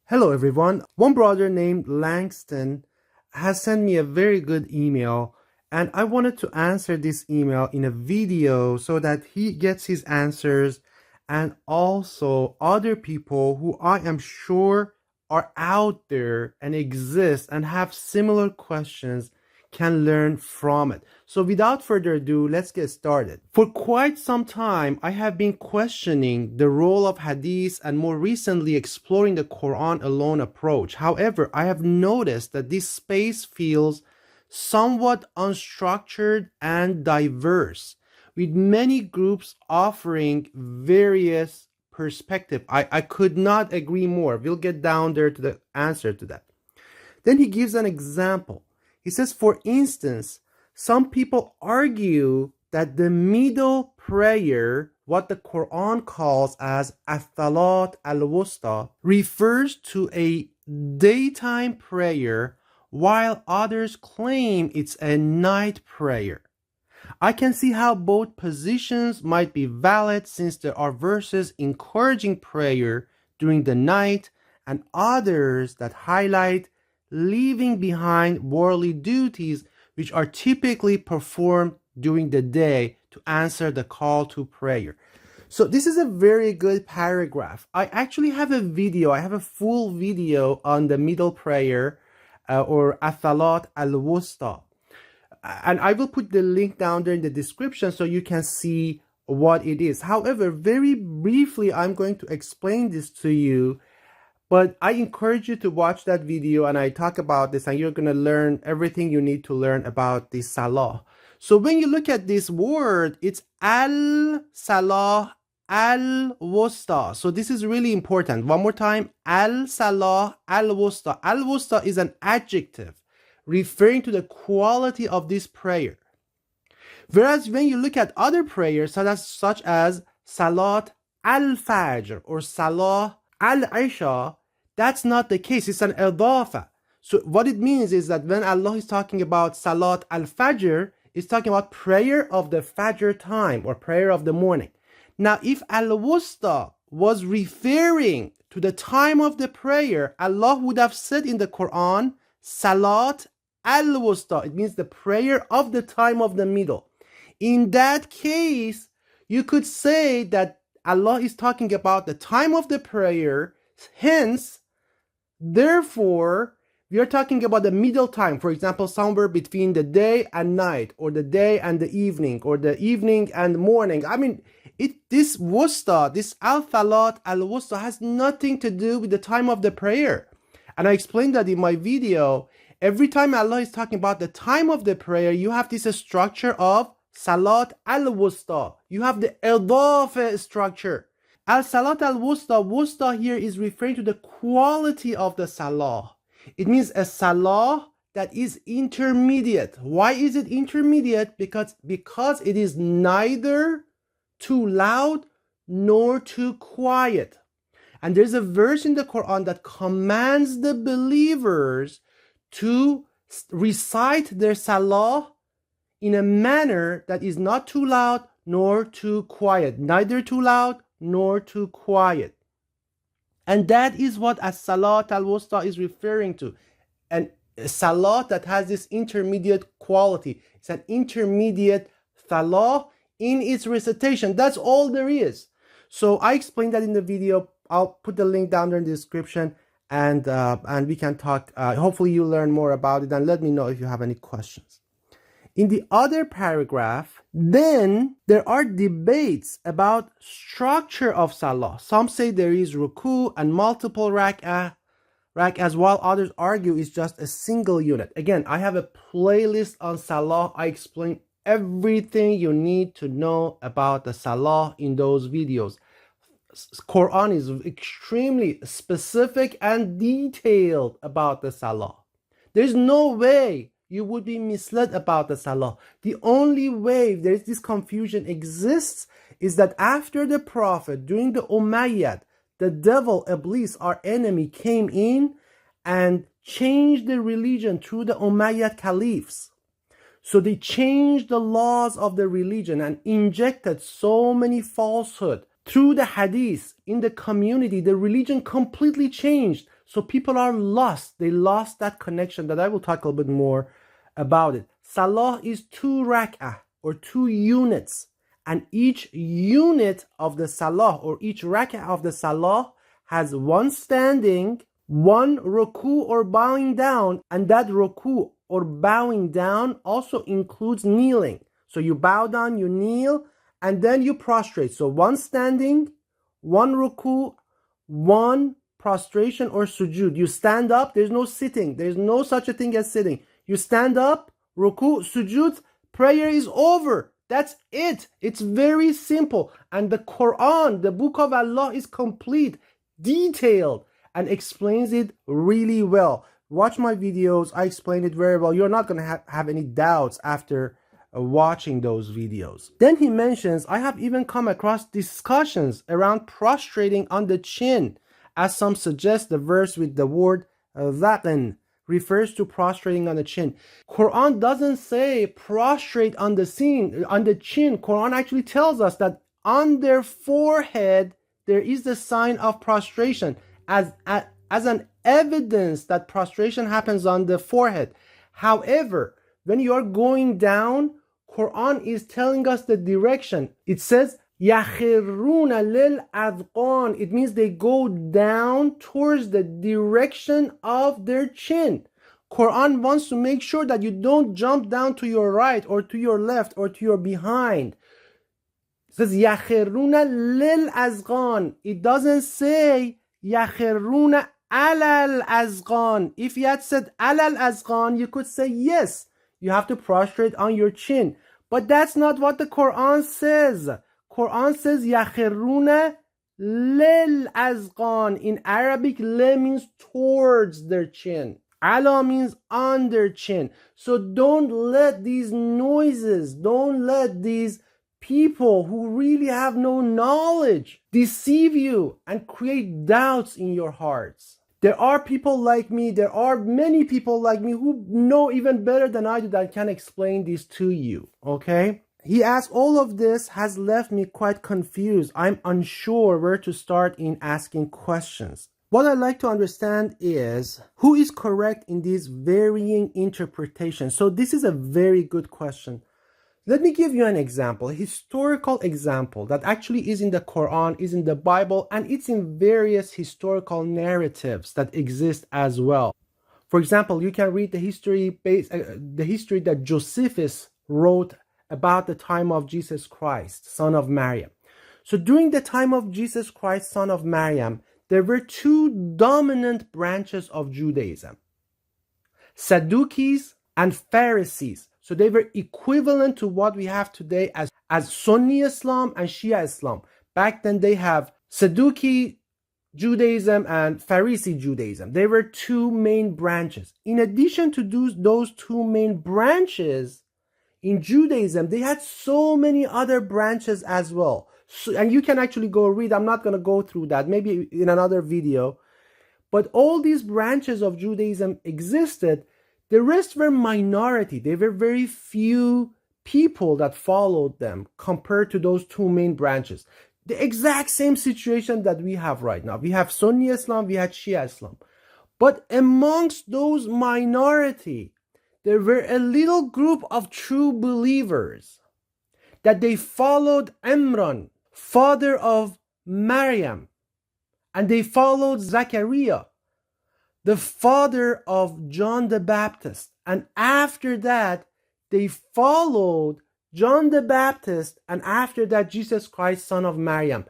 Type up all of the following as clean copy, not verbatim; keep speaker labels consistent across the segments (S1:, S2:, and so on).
S1: Hello everyone. One brother named Langston has sent me a very good email, and I wanted to answer this email in a video so that he gets his answers, and also other people who I am sure are out there and exist and have similar questions can learn from it. So without further ado, let's get started. For quite some time, I have been questioning the role of hadith and more recently exploring the Quran alone approach. However, I have noticed that this space feels somewhat unstructured and diverse, with many groups offering various perspectives. I could not agree more. We'll get down there to the answer to that. Then he gives an example. He says, for instance, some people argue that the middle prayer, what the Quran calls as Al-Salat, Al-Wusta, refers to a daytime prayer, while others claim it's a night prayer. I can see how both positions might be valid, since there are verses encouraging prayer during the night and others that highlight leaving behind worldly duties which are typically performed during the day to answer the call to prayer. So this is a very good paragraph. I actually have a video. I have a full video on the middle prayer or Al-Salat Al-Wusta. And I will put the link down there in the description so you can see what it is. However, very briefly, I'm going to explain this to you. But I encourage you to watch that video, and I talk about this, and you're going to learn everything you need to learn about the Salah. So when you look at this word, it's Al-Salah, Al-Wusta. So this is really important. One more time, Al-Salah, Al-Wusta. Al-Wusta is an adjective referring to the quality of this prayer. Whereas when you look at other prayers, such as Salat Al-Fajr or Salah Al-Isha, that's not the case. It's an idafa. So what it means is that when Allah is talking about Salat Al-Fajr, it's talking about prayer of the Fajr time or prayer of the morning. Now, if Al-Wusta was referring to the time of the prayer, Allah would have said in the Quran, Salat Al-Wusta. It means the prayer of the time of the middle. In that case, you could say that Allah is talking about the time of the prayer, hence, therefore, we are talking about the middle time, for example, somewhere between the day and night, or the day and the evening, or the evening and morning. I mean, this wusta, this Al-Salat, Al-Wusta has nothing to do with the time of the prayer. And I explained that in my video. Every time Allah is talking about the time of the prayer, you have this structure of Salat Al-Wusta. You have the idafa structure. Al-Salat Al-Wusta, Wusta here is referring to the quality of the Salah. It means a Salah that is intermediate. Why is it intermediate? Because it is neither too loud nor too quiet. And there's a verse in the Quran that commands the believers to recite their Salah in a manner that is not too loud nor too quiet. Neither too loud nor too quiet. And that is what As-Salat Al-Wusta is referring to. And a Salah that has this intermediate quality. It's an intermediate Salah in its recitation. That's all there is. So I explained that in the video. I'll put the link down there in the description, and we can talk. Hopefully you learn more about it, and let me know if you have any questions. In the other paragraph, then there are debates about structure of Salah. Some say there is ruku and multiple rak'ahs, while others argue it's just a single unit. Again, I have a playlist on Salah. I explain everything you need to know about the Salah in those videos. Quran is extremely specific and detailed about the Salah. There's no way you would be misled about the Salah. The only way there is this confusion exists is that after the Prophet, during the Umayyad, the devil, Iblis, our enemy, came in and changed the religion through the Umayyad caliphs. So they changed the laws of the religion and injected so many falsehood through the hadith in the community. The religion completely changed. So people are lost. They lost that connection that I will talk a little bit more about it. Salah is 2 rak'ah or 2 units. And each unit of the salah or each rak'ah of the salah has 1 standing, 1 ruku or bowing down. And that ruku or bowing down also includes kneeling. So you bow down, you kneel, and then you prostrate. So 1 standing, 1 ruku, 1 prostration or sujud. You stand up, there's no sitting. There's no such a thing as sitting. You stand up, ruku, sujud, prayer is over. That's it. It's very simple. And the Quran, the book of Allah, is complete, detailed, and explains it really well. Watch my videos. I explain it very well. You're not going to have any doubts after watching those videos. Then he mentions, I have even come across discussions around prostrating on the chin, as some suggest the verse with the word dhaqan refers to prostrating on the chin. Quran doesn't say prostrate on the chin. Quran actually tells us that on their forehead there is the sign of prostration as an evidence that prostration happens on the forehead. However, when you are going down, Quran is telling us the direction. It says يَخِرُّونَ لِلْأَذْقَانِ. It means they go down towards the direction of their chin. Quran wants to make sure that you don't jump down to your right or to your left or to your behind. It says يَخِرُّونَ لِلْأَذْقَانِ. It doesn't say يَخِرُّونَ عَلَى الْأَذْقَانِ. If you had said عَلَى الْأَذْقَانِ, you could say yes, you have to prostrate on your chin. But that's not what the Quran says. Quran says يَخِرُّونَ لِلْأَذْقَانِ. In Arabic, le means towards their chin. Ala means on their chin. So don't let these noises, don't let these people who really have no knowledge deceive you and create doubts in your hearts. There are people like me, there are many people like me who know even better than I do that can explain this to you, okay? He asks, all of this has left me quite confused. I'm unsure where to start in asking questions. What I'd like to understand is who is correct in these varying interpretations. So this is a very good question. Let me give you an example, a historical example that actually is in the Quran, is in the Bible, and it's in various historical narratives that exist as well. For example, you can read the history that Josephus wrote about the time of Jesus Christ, son of Maryam. So during the time of Jesus Christ, son of Maryam, there were 2 dominant branches of Judaism, Sadducees and Pharisees. So they were equivalent to what we have today as Sunni Islam and Shia Islam. Back then they have Sadducee Judaism and Pharisee Judaism. They were 2 main branches. In addition to those 2 main branches in Judaism, they had so many other branches as well. So, and you can actually go read. I'm not going to go through that, maybe in another video. But all these branches of Judaism existed. The rest were minority. There were very few people that followed them compared to those 2 main branches. The exact same situation that we have right now. We have Sunni Islam, we had Shia Islam. But amongst those minority, there were a little group of true believers that they followed Imran, father of Maryam, and they followed Zachariah, the father of John the Baptist. And after that, they followed John the Baptist, and after that, Jesus Christ, son of Maryam.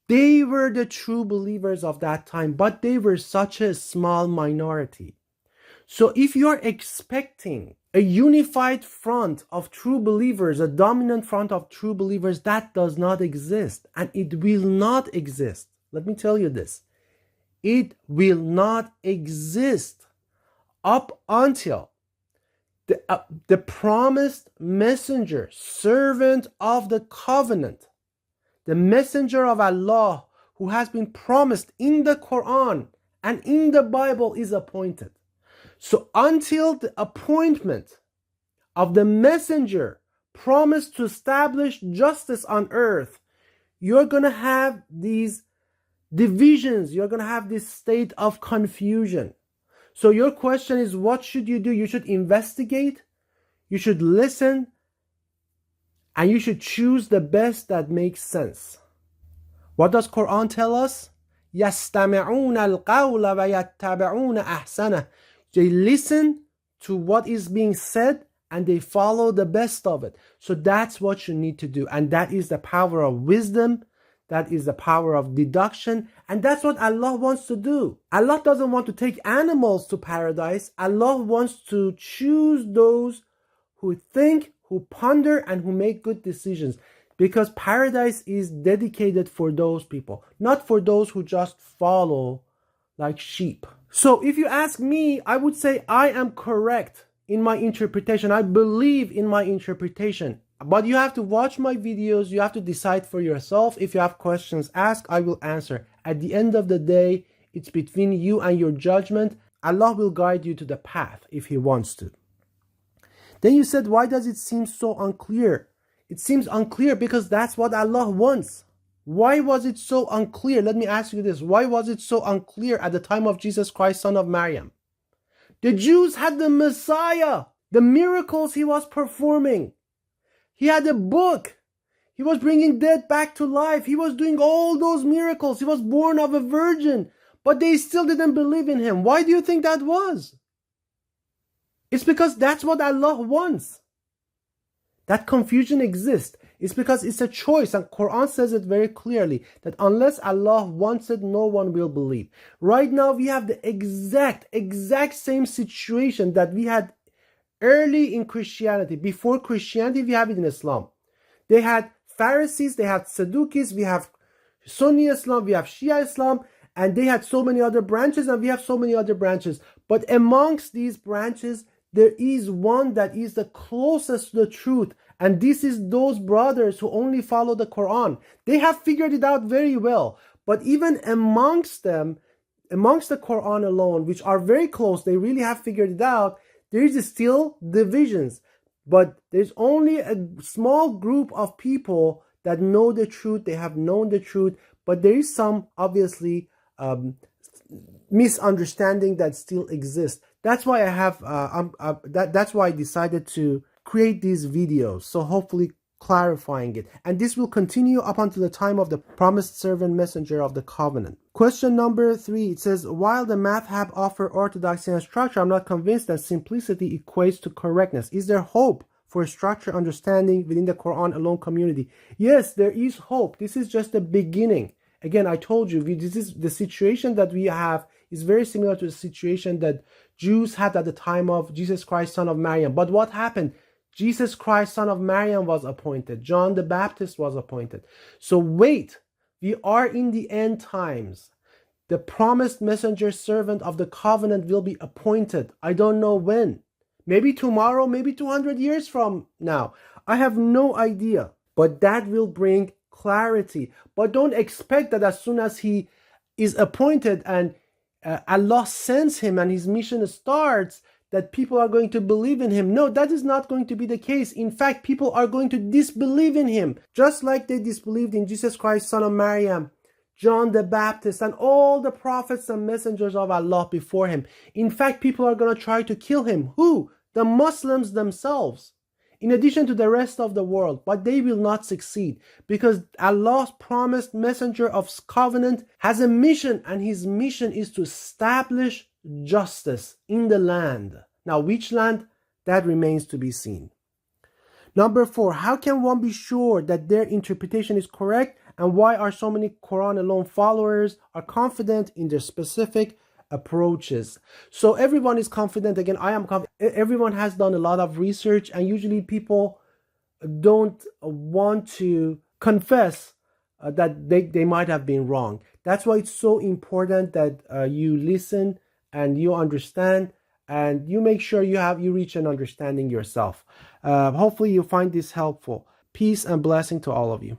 S1: They were the true believers of that time, but they were such a small minority. So if you're expecting a unified front of true believers, a dominant front of true believers, that does not exist, and it will not exist. Let me tell you this. It will not exist up until the promised messenger, servant of the covenant, the messenger of Allah who has been promised in the Quran and in the Bible is appointed. So until the appointment of the messenger promised to establish justice on earth, you're going to have these divisions. You're going to have this state of confusion. So your question is, what should you do? You should investigate, you should listen, and you should choose the best that makes sense. What does Quran tell us? يَسْتَمِعُونَ الْقَوْلَ وَيَتَّبِعُونَ أَحْسَنَهُ. They listen to what is being said and they follow the best of it. So that's what you need to do. And that is the power of wisdom. That is the power of deduction. And that's what Allah wants to do. Allah doesn't want to take animals to paradise. Allah wants to choose those who think, who ponder, and who make good decisions. Because paradise is dedicated for those people, not for those who just follow like sheep. So if you ask me, I would say I am correct in my interpretation. I believe in my interpretation. But you have to watch my videos. You have to decide for yourself. If you have questions, ask. I will answer. At the end of the day, it's between you and your judgment. Allah will guide you to the path if He wants to. Then you said, why does it seem so unclear? It seems unclear because that's what Allah wants. Why was it so unclear? Let me ask you this. Why was it so unclear at the time of Jesus Christ, son of Maryam? The Jews had the Messiah, the miracles He was performing. He had a book. He was bringing dead back to life. He was doing all those miracles. He was born of a virgin. But they still didn't believe in Him. Why do you think that was? It's because that's what Allah wants. That confusion exists. It's because it's a choice, and Quran says it very clearly that unless Allah wants it, no one will believe. Right now we have the exact same situation that we had early in Christianity. Before Christianity, we have it in Islam. They had Pharisees, they had Sadducees, we have Sunni Islam, we have Shia Islam, and they had so many other branches, and we have so many other branches. But amongst these branches, there is one that is the closest to the truth. And this is those brothers who only follow the Quran. They have figured it out very well. But even amongst them, amongst the Quran alone, which are very close, they really have figured it out, there is still divisions. But there's only a small group of people that know the truth. They have known the truth. But there is some, obviously, misunderstanding that still exists. That's why I have that's why I decided to create these videos, so hopefully clarifying it. And this will continue up until the time of the promised servant messenger of the covenant. Question number 3, it says, while the madhab offer orthodoxy and structure, I'm not convinced that simplicity equates to correctness. Is there hope for structure understanding within the Quran alone community? Yes, there is hope. This is just the beginning. Again, I told you, this is the situation that we have is very similar to the situation that Jews had at the time of Jesus Christ, son of Maryam. But what happened? Jesus Christ, son of Maryam was appointed. John the Baptist was appointed. So wait, we are in the end times. The promised messenger servant of the covenant will be appointed. I don't know when. Maybe tomorrow, maybe 200 years from now. I have no idea. But that will bring clarity. But don't expect that as soon as he is appointed and Allah sends him and his mission starts, that people are going to believe in him. No, that is not going to be the case. In fact, people are going to disbelieve in him, just like they disbelieved in Jesus Christ, son of Maryam, John the Baptist, and all the prophets and messengers of Allah before him. In fact, people are going to try to kill him. Who? The Muslims themselves, in addition to the rest of the world. But they will not succeed, because Allah's promised messenger of covenant has a mission, and his mission is to establish justice in the land. Now, which land? That remains to be seen. Number 4, how can one be sure that their interpretation is correct, and why are so many Quran alone followers are confident in their specific approaches? So everyone is confident. Again, I am confident. Everyone has done a lot of research, and usually people don't want to confess that they might have been wrong. That's why it's so important that you listen and you understand, and you make sure you reach an understanding yourself. Hopefully you find this helpful. Peace and blessing to all of you.